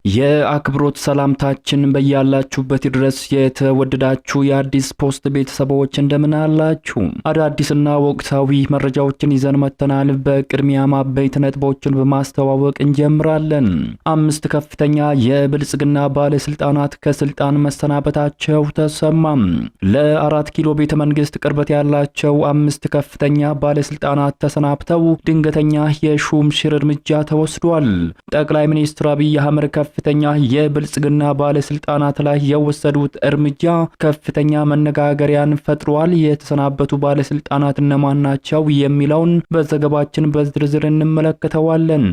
የአክብሮት ሰላምታችን በያላችሁበት ድረስ የተወደዳችሁ የአዲስ ፖስት ቤተሰቦች እንደምን አላችሁ? አዳዲስና ወቅታዊ መረጃዎችን ይዘን መተናል። በቅድሚያ አበይት ነጥቦችን በማስተዋወቅ እንጀምራለን። 5 ከፍተኛ የብልጽግና ባለስልጣናት ከስልጣን መሰናበታቸው ተሰማም። ለ4 ኪሎ ቤተ መንግስት ቅርበት ያላቸው 5 ከፍተኛ ባለስልጣናት ተሰናብተው ድንገተኛ የሹም ሽር እርምጃ ተወስዷል። ጠቅላይ ሚኒስትር አብይ አህመድ ከፍተኛ የብልጽግና ባለስልጣናት ላይ የወሰዱት እርምጃ ከፍተኛ መነጋገሪያን ፈጥሯል። የተሰናበቱ ባለስልጣናት እነማን ናቸው የሚለውን በዘገባችን በዝርዝር እንመለከተዋለን።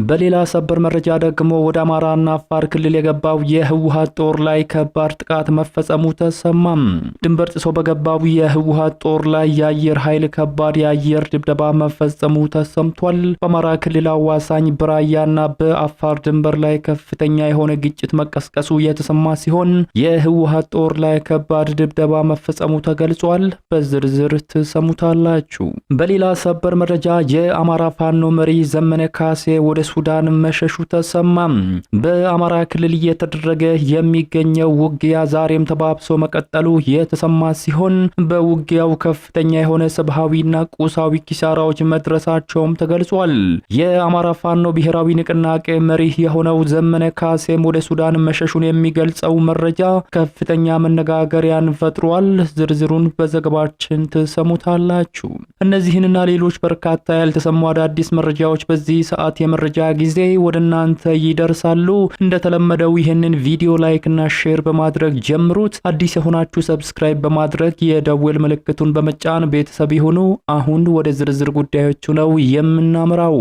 በሌላ ሰበር መረጃ ደግሞ ወደ አማራና አፋር ክልል የገባው የህወሓት ጦር ላይ ከባድ ጥቃት መፈጸሙ ተሰማም። ድንበር ጥሶ በገባው የህወሓት ጦር ላይ የአየር ኃይል ከባድ የአየር ድብደባ መፈጸሙ ተሰምቷል። በአማራ ክልል አዋሳኝ በራያና በአፋር ድንበር ላይ ከፍተኛ የሆነ ግጭት መቀስቀሱ የተሰማ ሲሆን የህወሓት ጦር ላይ ከባድ ድብደባ መፈጸሙ ተገልጿል። በዝርዝር ትሰሙታላችሁ። በሌላ ሰበር መረጃ የአማራ ፋኖ መሪ ዘመነ ካሴ ወደ ሱዳን መሸሹ ተሰማም። በአማራ ክልል እየተደረገ የሚገኘው ውጊያ ዛሬም ተባብሶ መቀጠሉ የተሰማ ሲሆን በውጊያው ከፍተኛ የሆነ ሰብአዊና ቁሳዊ ኪሳራዎች መድረሳቸውም ተገልጿል። የአማራ ፋኖ ብሔራዊ ንቅናቄ መሪ የሆነው ዘመነ ካሴም ወደ ሱዳን መሸሹን የሚገልጸው መረጃ ከፍተኛ መነጋገሪያን ፈጥሯል። ዝርዝሩን በዘገባችን ትሰሙታላችሁ። እነዚህንና ሌሎች በርካታ ያልተሰሙ አዳዲስ መረጃዎች በዚህ ሰዓት የመረጃ ጊዜ ወደ እናንተ ይደርሳሉ። እንደተለመደው ይህንን ቪዲዮ ላይክ እና ሼር በማድረግ ጀምሩት። አዲስ የሆናችሁ ሰብስክራይብ በማድረግ የደወል ምልክቱን በመጫን ቤተሰብ ይሁኑ። አሁን ወደ ዝርዝር ጉዳዮቹ ነው የምናመራው።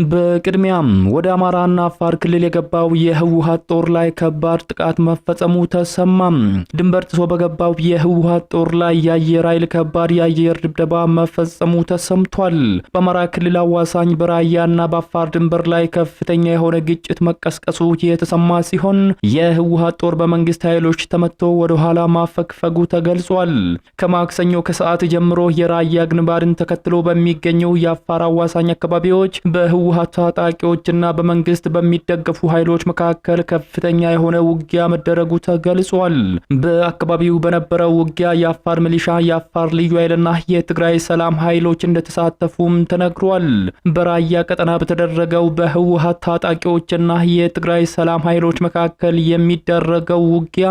በቅድሚያም ወደ አማራና አፋር ክልል የገባው የህወሓት ጦር ላይ ከባድ ጥቃት መፈጸሙ ተሰማም። ድንበር ጥሶ በገባው የህወሓት ጦር ላይ የአየር ኃይል ከባድ የአየር ድብደባ መፈጸሙ ተሰምቷል። በአማራ ክልል አዋሳኝ በራያና በአፋር ድንበር ላይ ከፍተኛ የሆነ ግጭት መቀስቀሱ የተሰማ ሲሆን የህወሓት ጦር በመንግስት ኃይሎች ተመቶ ወደ ኋላ ማፈግፈጉ ተገልጿል። ከማክሰኞ ከሰዓት ጀምሮ የራያ ግንባርን ተከትሎ በሚገኘው የአፋር አዋሳኝ አካባቢዎች በህወሓት ታጣቂዎችና በመንግስት በሚደገፉ ኃይሎች መካከል ከፍተኛ የሆነ ውጊያ መደረጉ ተገልጿል። በአካባቢው በነበረው ውጊያ የአፋር ሚሊሻ፣ የአፋር ልዩ ኃይልና የትግራይ ሰላም ኃይሎች እንደተሳተፉም ተነግሯል። በራያ ቀጠና በተደረገው በህወሓት ታጣቂዎችና የትግራይ ሰላም ኃይሎች መካከል የሚደረገው ውጊያ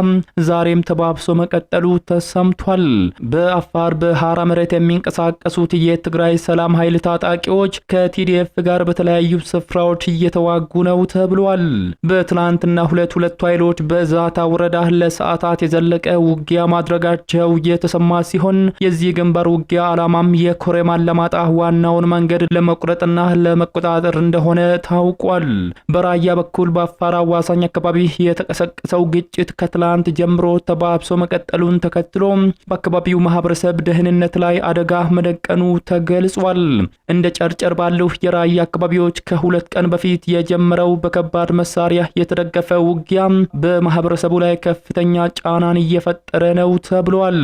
ዛሬም ተባብሶ መቀጠሉ ተሰምቷል። በአፋር በሐራ መሬት የሚንቀሳቀሱት የትግራይ ሰላም ኃይል ታጣቂዎች ከቲዲኤፍ ጋር በተለያዩ ስፍራዎች እየተዋጉ ነው ተብሏል። በትናንትና ሁለቱ ኃይሎች በዛታ ወረዳ ለሰዓታት የዘለቀ ውጊያ ማድረጋቸው የተሰማ ሲሆን የዚህ ግንባር ውጊያ ዓላማም የኮሬም አላማጣ ዋናውን መንገድ ለመቁረጥና ለመቆጣጠር እንደሆነ ታውቋል። በራያ በኩል በአፋር አዋሳኝ አካባቢ የተቀሰቀሰው ግጭት ከትላንት ጀምሮ ተባብሶ መቀጠሉን ተከትሎ በአካባቢው ማህበረሰብ ደህንነት ላይ አደጋ መደቀኑ ተገልጿል። እንደ ጨርጨር ባለው የራያ አካባቢዎች ከ2 ቀን በፊት የጀመረው በከባድ መሳሪያ የተደገፈ ውጊያ በማህበረሰቡ ላይ ከፍተኛ ጫናን እየፈጠረ ነው ተብሏል።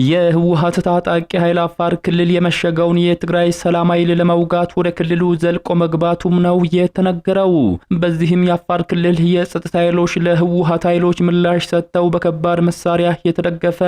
የህወሓት ታጣቂ ኃይል አፋር ክልል የመሸገውን የትግራይ ሰላም ኃይል ለመውጋት ወደ ክልሉ ዘልቆ መግባቱም ነው የተነገረው። በዚህም የአፋር ክልል የጸጥታ ኃይሎች ለህወሓት ኃይሎች ምላሽ ሰጥተው በከባድ መሳሪያ የተደገፈ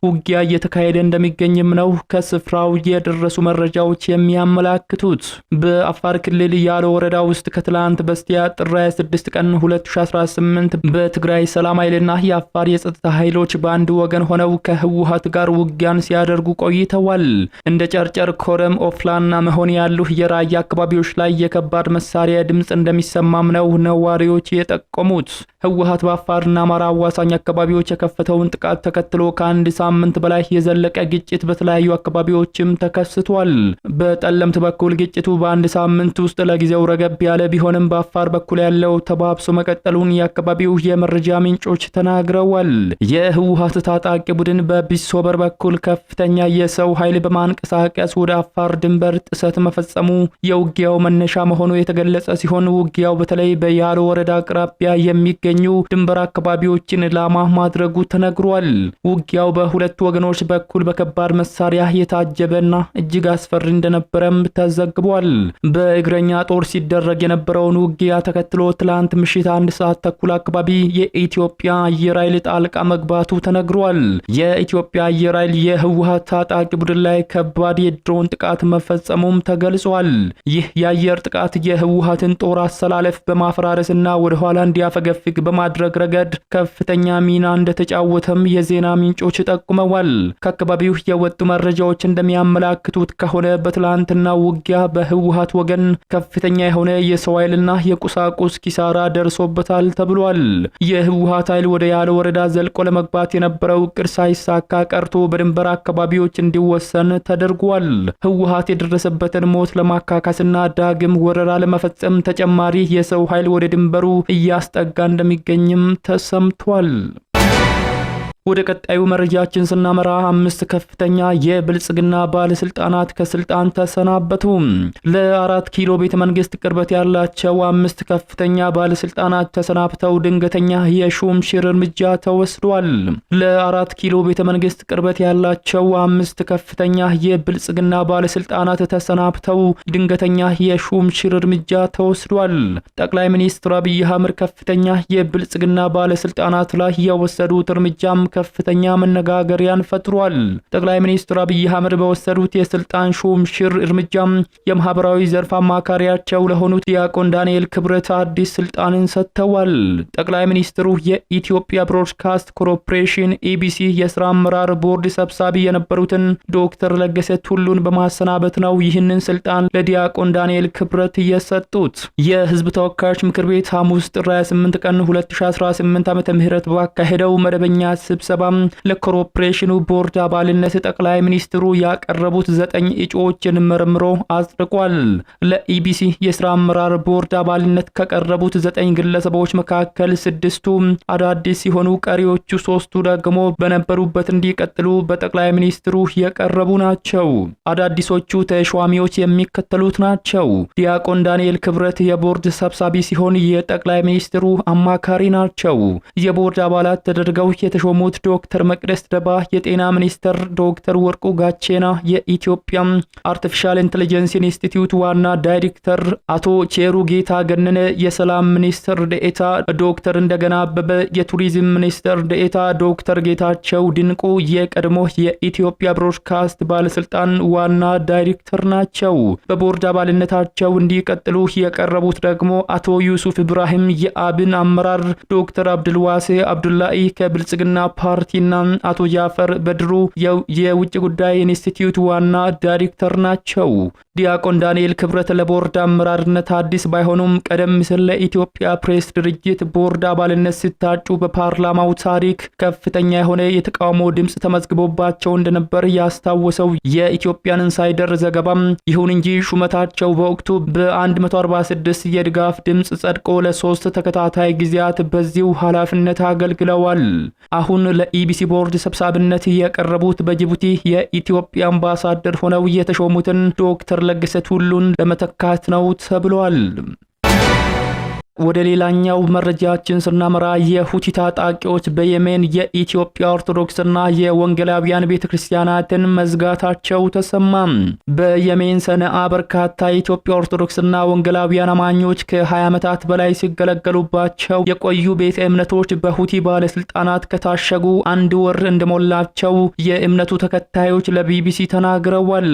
ውጊያ እየተካሄደ እንደሚገኝም ነው ከስፍራው የደረሱ መረጃዎች የሚያመላክቱት። በአፋር ክልል ያለ ወረዳ ውስጥ ከትላንት በስቲያ ጥር 26 ቀን 2018 በትግራይ ሰላም ኃይልና የአፋር የጸጥታ ኃይሎች በአንድ ወገን ሆነው ከህወሓት ጋር ውጊያን ሲያደርጉ ቆይተዋል። እንደ ጨርጨር፣ ኮረም፣ ኦፍላና መሆን ያሉ የራያ አካባቢዎች ላይ የከባድ መሳሪያ ድምጽ እንደሚሰማም ነው ነዋሪዎች የጠቆሙት። ህወሓት በአፋርና አማራ አዋሳኝ አካባቢዎች የከፈተውን ጥቃት ተከትሎ ከአንድ ሳምንት በላይ የዘለቀ ግጭት በተለያዩ አካባቢዎችም ተከስቷል። በጠለምት በኩል ግጭቱ በአንድ ሳምንት ውስጥ ለጊዜው ረገብ ያለ ቢሆንም በአፋር በኩል ያለው ተባብሶ መቀጠሉን የአካባቢው የመረጃ ምንጮች ተናግረዋል። የህወሓት ታጣቂ ቡድን በቢሶበር በኩል ከፍተኛ የሰው ኃይል በማንቀሳቀስ ወደ አፋር ድንበር ጥሰት መፈጸሙ የውጊያው መነሻ መሆኑ የተገለጸ ሲሆን ውጊያው በተለይ በያሎ ወረዳ አቅራቢያ የሚገኙ ድንበር አካባቢዎችን ኢላማ ማድረጉ ተነግሯል። ውጊያው በሁለቱ ወገኖች በኩል በከባድ መሳሪያ የታጀበና እጅግ አስፈሪ እንደነበረም ተዘግቧል። በእግረኛ ጦር ሲደረግ የነበረውን ውጊያ ተከትሎ ትላንት ምሽት 1 ሰዓት ተኩል አካባቢ የኢትዮጵያ አየር ኃይል ጣልቃ መግባቱ ተነግሯል። የኢትዮጵያ አየር ኃይል የህወሓት ታጣቂ ቡድን ላይ ከባድ የድሮን ጥቃት መፈጸሙም ተገልጿል። ይህ የአየር ጥቃት የህወሓትን ጦር አሰላለፍ በማፈራረስና ወደ ኋላ እንዲያፈገፍግ በማድረግ ረገድ ከፍተኛ ሚና እንደተጫወተም የዜና ምንጮች ጠቁመዋል። ከአካባቢው የወጡ መረጃዎች እንደሚያመላክቱት ከሆነ በትላንትና ውጊያ በህወሓት ወገን ከፍተኛ የሆነ የሰው ኃይልና የቁሳቁስ ኪሳራ ደርሶበታል ተብሏል። የህወሓት ኃይል ወደ ያለ ወረዳ ዘልቆ ለመግባት የነበረው እቅድ ሳይሳካ ቀርቶ በድንበር አካባቢዎች እንዲወሰን ተደርጓል። ህወሓት የደረሰበትን ሞት ለማካካስና ዳግም ወረራ ለመፈጸም ተጨማሪ የሰው ኃይል ወደ ድንበሩ እያስጠጋ እንደሚገኝም ተሰምቷል። ወደ ቀጣዩ መረጃችን ስናመራ 5 ከፍተኛ የብልጽግና ባለስልጣናት ከስልጣን ተሰናበቱ። ለ4 ኪሎ ቤተ መንግስት ቅርበት ያላቸው 5 ከፍተኛ ባለስልጣናት ተሰናብተው ድንገተኛ የሹም ሽር እርምጃ ተወስዷል። ለ4 ኪሎ ቤተ መንግስት ቅርበት ያላቸው 5 ከፍተኛ የብልጽግና ባለስልጣናት ተሰናብተው ድንገተኛ የሹም ሽር እርምጃ ተወስዷል። ጠቅላይ ሚኒስትር አብይ አህመድ ከፍተኛ የብልጽግና ባለስልጣናት ላይ የወሰዱት እርምጃም ከፍተኛ መነጋገሪያን ፈጥሯል። ጠቅላይ ሚኒስትር አብይ አህመድ በወሰዱት የስልጣን ሹም ሽር እርምጃም የማህበራዊ ዘርፍ አማካሪያቸው ለሆኑት ዲያቆን ዳንኤል ክብረት አዲስ ስልጣንን ሰጥተዋል። ጠቅላይ ሚኒስትሩ የኢትዮጵያ ብሮድካስት ኮርፖሬሽን ኢቢሲ የስራ አመራር ቦርድ ሰብሳቢ የነበሩትን ዶክተር ለገሰ ቱሉን በማሰናበት ነው ይህንን ስልጣን ለዲያቆን ዳንኤል ክብረት የሰጡት። የህዝብ ተወካዮች ምክር ቤት ሐሙስ ጥር 28 ቀን 2018 ዓ.ም ባካሄደው መደበኛ ስብሰባ ለኮርፖሬሽኑ ቦርድ አባልነት ጠቅላይ ሚኒስትሩ ያቀረቡት 9 እጩዎችን መርምሮ አጽድቋል። ለኢቢሲ የስራ አመራር ቦርድ አባልነት ከቀረቡት 9 ግለሰቦች መካከል 6ቱ አዳዲስ ሲሆኑ ቀሪዎቹ 3ቱ ደግሞ በነበሩበት እንዲቀጥሉ በጠቅላይ ሚኒስትሩ የቀረቡ ናቸው። አዳዲሶቹ ተሿሚዎች የሚከተሉት ናቸው። ዲያቆን ዳንኤል ክብረት የቦርድ ሰብሳቢ ሲሆን የጠቅላይ ሚኒስትሩ አማካሪ ናቸው። የቦርድ አባላት ተደርገው የተሾሙት ዶክተር መቅደስ ደባ የጤና ሚኒስትር፣ ዶክተር ወርቁ ጋቼና የኢትዮጵያ አርቲፊሻል ኢንተለጀንስ ኢንስቲትዩት ዋና ዳይሬክተር፣ አቶ ቼሩ ጌታ ገነነ የሰላም ሚኒስትር ደኤታ፣ ዶክተር እንደገና አበበ የቱሪዝም ሚኒስትር ደኤታ፣ ዶክተር ጌታቸው ድንቁ የቀድሞ የኢትዮጵያ ብሮድካስት ባለስልጣን ዋና ዳይሬክተር ናቸው። በቦርድ አባልነታቸው እንዲቀጥሉ የቀረቡት ደግሞ አቶ ዩሱፍ ኢብራሂም የአብን አመራር፣ ዶክተር አብዱልዋሴ አብዱላሂ ከብልጽግና ፓርቲና አቶ ጃፈር በድሩ የውጭ ጉዳይ ኢንስቲትዩት ዋና ዳይሬክተር ናቸው። ዲያቆን ዳንኤል ክብረት ለቦርድ አመራርነት አዲስ ባይሆኑም ቀደም ሲል ለኢትዮጵያ ፕሬስ ድርጅት ቦርድ አባልነት ሲታጩ በፓርላማው ታሪክ ከፍተኛ የሆነ የተቃውሞ ድምጽ ተመዝግቦባቸው እንደነበር ያስታወሰው የኢትዮጵያን ኢንሳይደር ዘገባም፣ ይሁን እንጂ ሹመታቸው በወቅቱ በ146 የድጋፍ ድምጽ ጸድቆ ለ3 ተከታታይ ጊዜያት በዚሁ ኃላፊነት አገልግለዋል። አሁን ለኢቢሲ ቦርድ ሰብሳቢነት የቀረቡት በጅቡቲ የኢትዮጵያ አምባሳደር ሆነው የተሾሙትን ዶክተር ለገሰ ቱሉን ለመተካት ነው ተብሏል። ወደ ሌላኛው መረጃችን ስናመራ የሁቲ ታጣቂዎች በየመን የኢትዮጵያ ኦርቶዶክስና የወንጌላውያን ቤተክርስቲያናትን መዝጋታቸው ተሰማ። በየመን ሰነአ በርካታ የኢትዮጵያ ኦርቶዶክስና ወንጌላውያን አማኞች ከ20 ዓመታት በላይ ሲገለገሉባቸው የቆዩ ቤተ እምነቶች በሁቲ ባለስልጣናት ከታሸጉ 1 ወር እንደሞላቸው የእምነቱ ተከታዮች ለቢቢሲ ተናግረዋል።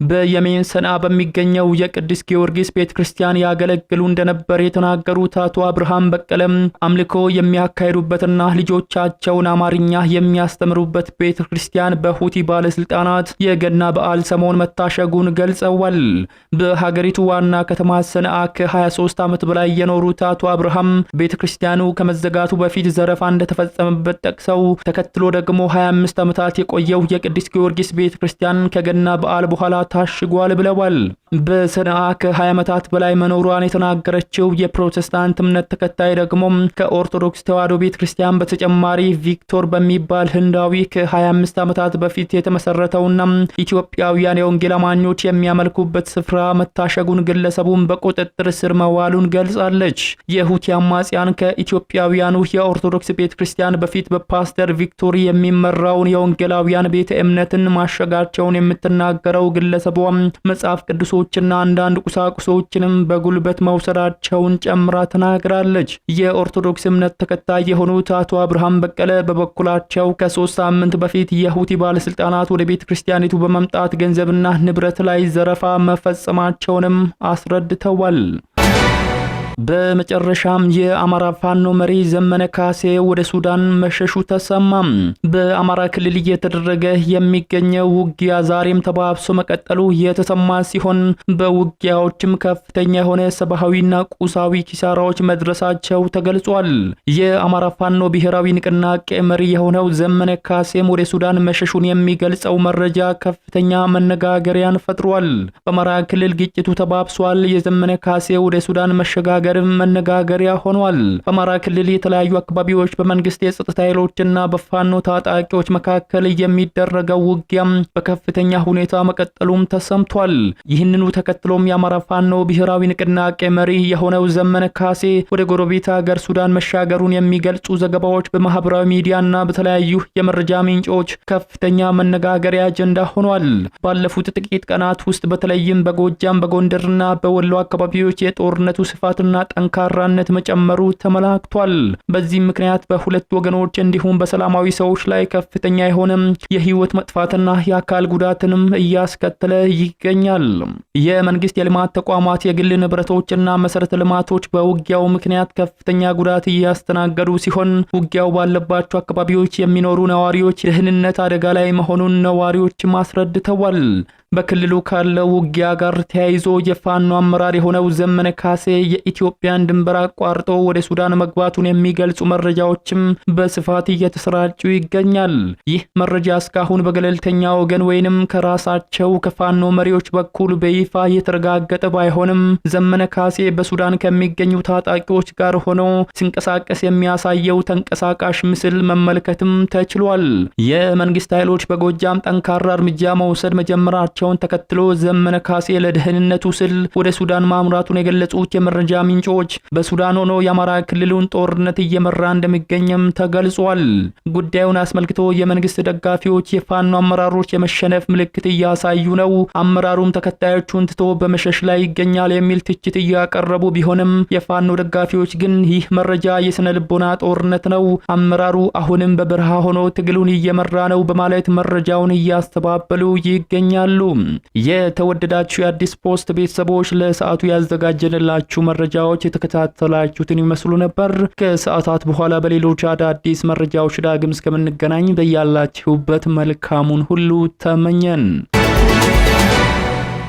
በየመን ሰነአ በሚገኘው የቅዱስ ጊዮርጊስ ቤተክርስቲያን ያገለግሉ እንደነበር የተናገሩት አቶ አብርሃም በቀለም አምልኮ የሚያካሂዱበትና ልጆቻቸውን አማርኛ የሚያስተምሩበት ቤተክርስቲያን በሁቲ ባለስልጣናት የገና በዓል ሰሞን መታሸጉን ገልጸዋል። በሀገሪቱ ዋና ከተማ ሰነአ ከ23 ዓመት በላይ የኖሩት አቶ አብርሃም ቤተክርስቲያኑ ከመዘጋቱ በፊት ዘረፋ እንደተፈጸመበት ጠቅሰው ተከትሎ ደግሞ 25 ዓመታት የቆየው የቅዱስ ጊዮርጊስ ቤተክርስቲያን ከገና በዓል በኋላ ታሽጓል ብለዋል። በሰነአ ከ20 ዓመታት በላይ መኖሯን የተናገረችው የፕሮቴስታንት እምነት ተከታይ ደግሞ ከኦርቶዶክስ ተዋሕዶ ቤተክርስቲያን በተጨማሪ ቪክቶር በሚባል ህንዳዊ ከ25 ዓመታት በፊት የተመሰረተውና ኢትዮጵያውያን የወንጌል አማኞች የሚያመልኩበት ስፍራ መታሸጉን ግለሰቡን በቁጥጥር ስር መዋሉን ገልጻለች። የሁቲ አማጽያን ከኢትዮጵያውያኑ የኦርቶዶክስ ቤተክርስቲያን በፊት በፓስተር ቪክቶር የሚመራውን የወንጌላውያን ቤተ እምነትን ማሸጋቸውን የምትናገረው ግለሰቧ መጽሐፍ ቅዱስ ንብረቶችና አንዳንድ ቁሳቁሶችንም በጉልበት መውሰዳቸውን ጨምራ ተናግራለች። የኦርቶዶክስ እምነት ተከታይ የሆኑት አቶ አብርሃም በቀለ በበኩላቸው ከ3 ሳምንት በፊት የሁቲ ባለስልጣናት ወደ ቤተ ክርስቲያኒቱ በመምጣት ገንዘብና ንብረት ላይ ዘረፋ መፈጸማቸውንም አስረድተዋል። በመጨረሻም የአማራ ፋኖ መሪ ዘመነ ካሴ ወደ ሱዳን መሸሹ ተሰማም። በአማራ ክልል እየተደረገ የሚገኘው ውጊያ ዛሬም ተባብሶ መቀጠሉ የተሰማ ሲሆን በውጊያዎችም ከፍተኛ የሆነ ሰብአዊና ቁሳዊ ኪሳራዎች መድረሳቸው ተገልጿል። የአማራ ፋኖ ብሔራዊ ንቅናቄ መሪ የሆነው ዘመነ ካሴም ወደ ሱዳን መሸሹን የሚገልጸው መረጃ ከፍተኛ መነጋገሪያን ፈጥሯል። በአማራ ክልል ግጭቱ ተባብሷል። የዘመነ ካሴ ወደ ሱዳን መሸጋገር መነጋገሪያ ሆኗል። በአማራ ክልል የተለያዩ አካባቢዎች በመንግስት የጸጥታ ኃይሎችና በፋኖ ታጣቂዎች መካከል የሚደረገው ውጊያም በከፍተኛ ሁኔታ መቀጠሉም ተሰምቷል። ይህንኑ ተከትሎም የአማራ ፋኖ ብሔራዊ ንቅናቄ መሪ የሆነው ዘመነ ካሴ ወደ ጎረቤት ሀገር ሱዳን መሻገሩን የሚገልጹ ዘገባዎች በማህበራዊ ሚዲያና በተለያዩ የመረጃ ምንጮች ከፍተኛ መነጋገሪያ አጀንዳ ሆኗል። ባለፉት ጥቂት ቀናት ውስጥ በተለይም በጎጃም፣ በጎንደርና በወሎ አካባቢዎች የጦርነቱ ስፋትና ጠንካራነት መጨመሩ ተመላክቷል። በዚህ ምክንያት በሁለት ወገኖች እንዲሁም በሰላማዊ ሰዎች ላይ ከፍተኛ የሆነ የህይወት መጥፋትና የአካል ጉዳትንም እያስከተለ ይገኛል። የመንግስት የልማት ተቋማት፣ የግል ንብረቶችና መሰረተ ልማቶች በውጊያው ምክንያት ከፍተኛ ጉዳት እያስተናገዱ ሲሆን ውጊያው ባለባቸው አካባቢዎች የሚኖሩ ነዋሪዎች ደህንነት አደጋ ላይ መሆኑን ነዋሪዎች አስረድተዋል። በክልሉ ካለው ውጊያ ጋር ተያይዞ የፋኖ አመራር የሆነው ዘመነ ካሴ የኢትዮጵያን ድንበር አቋርጦ ወደ ሱዳን መግባቱን የሚገልጹ መረጃዎችም በስፋት እየተሰራጩ ይገኛል። ይህ መረጃ እስካሁን በገለልተኛ ወገን ወይንም ከራሳቸው ከፋኖ መሪዎች በኩል በይፋ የተረጋገጠ ባይሆንም ዘመነ ካሴ በሱዳን ከሚገኙ ታጣቂዎች ጋር ሆኖ ሲንቀሳቀስ የሚያሳየው ተንቀሳቃሽ ምስል መመልከትም ተችሏል። የመንግስት ኃይሎች በጎጃም ጠንካራ እርምጃ መውሰድ መጀመራቸው ተከትሎ ዘመነ ካሴ ለደህንነቱ ስል ወደ ሱዳን ማምራቱን የገለጹት የመረጃ ምንጮች በሱዳን ሆኖ የአማራ ክልሉን ጦርነት እየመራ እንደሚገኝም ተገልጿል። ጉዳዩን አስመልክቶ የመንግስት ደጋፊዎች የፋኖ አመራሮች የመሸነፍ ምልክት እያሳዩ ነው፣ አመራሩም ተከታዮቹን ትቶ በመሸሽ ላይ ይገኛል የሚል ትችት እያቀረቡ ቢሆንም የፋኖ ደጋፊዎች ግን ይህ መረጃ የስነ ልቦና ጦርነት ነው፣ አመራሩ አሁንም በበረሃ ሆኖ ትግሉን እየመራ ነው በማለት መረጃውን እያስተባበሉ ይገኛሉ። የተወደዳችሁ የአዲስ ፖስት ቤተሰቦች ለሰዓቱ ያዘጋጀንላችሁ መረጃዎች የተከታተላችሁትን ይመስሉ ነበር። ከሰዓታት በኋላ በሌሎች አዳዲስ መረጃዎች ዳግም እስከምንገናኝ በያላችሁበት መልካሙን ሁሉ ተመኘን።